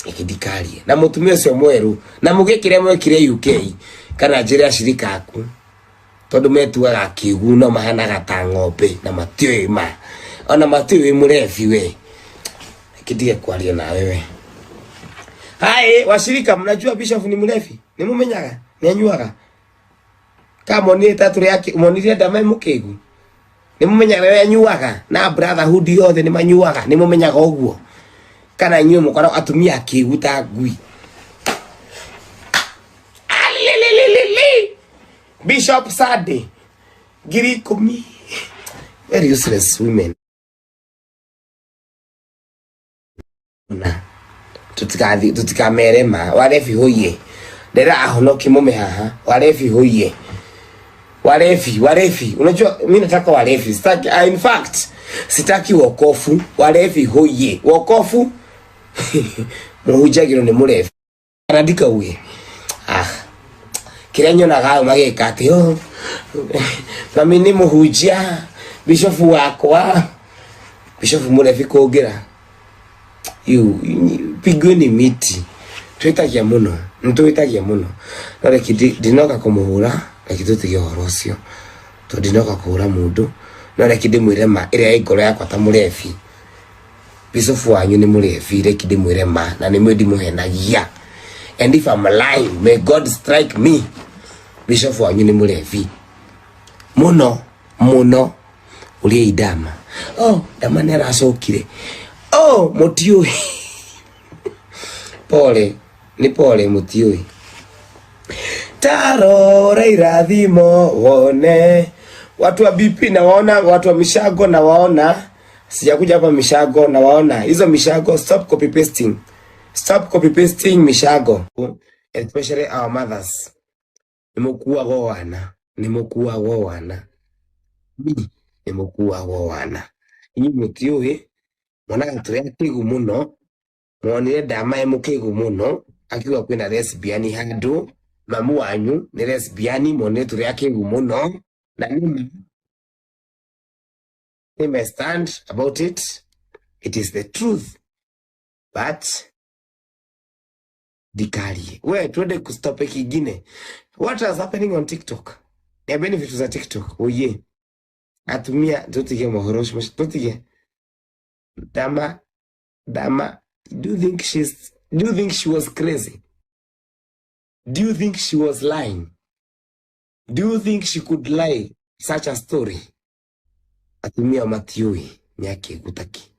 ikidikarie na mutumia ucio mweru na mugikire mwekire UK kana njire ashirika aku tondu metuaga kigu no mahanaga ta ng'ombe na matioi ma ona matioi murefi we kidige kwaria na wewe. Hai washirika, mnajua Bishop ni murefi? Ni mumenyaga? Ni anyuaga? Kama ni tatu yake monire ndama mukegu. Ni mumenyaga wewe anyuaga na brotherhood yothe ni manyuaga, ni mumenyaga uguo. Kana nyuo mukora atumia akigu ta ngui. Bishop Sade Giri Kumi. Very useless women. Na tutikamerema warefi hoye ndera ahonoki mume haha warefi hoye warefi unajua mimi nataka warefi sitaki in fact sitaki wokofu warefi hoye wokofu muhujagiro ni murefi aradika uye kirenyo na gayo magekate na mimi muhujia Bishop wakwa Bishop murefi kogira pigweni miti twitagia muno ntwitagia muno nore dinoka kumuhura lakitutige horocio to dinoka kuhura mundu nore kidimwire ma ire igoro yakwa ta murefi Bishop wanyu ni murefi ire kidimwire ma na ni mwedi muhenagia and if I'm lying may God strike me. Bishop wanyu ni murefi muno ulie idama dama nera asokire mutiui pole ni pole mutiui tarora irathimo wone watu wa BP na waona watu wa mishago na waona sijakuja hapa mishago na waona hizo mishago stop copy pasting mishago especially our mothers nimokuwa go wana ni mutiui mwana tuya kigu muno mwonire ndama mukigu muno akiwa kwina lesbian handu mamu wanyu ni lesbian mwonire tuya kigu muno na nime stand about it. It is the truth, but dikari we tuende kustope kingine. What is happening on TikTok? Ni benefits za TikTok oye atumia tutige mohorosh tutige Dama, do you think she was crazy? Do you think she was lying? Do you think she could lie such a story? Atumia matiui nyake kutaki.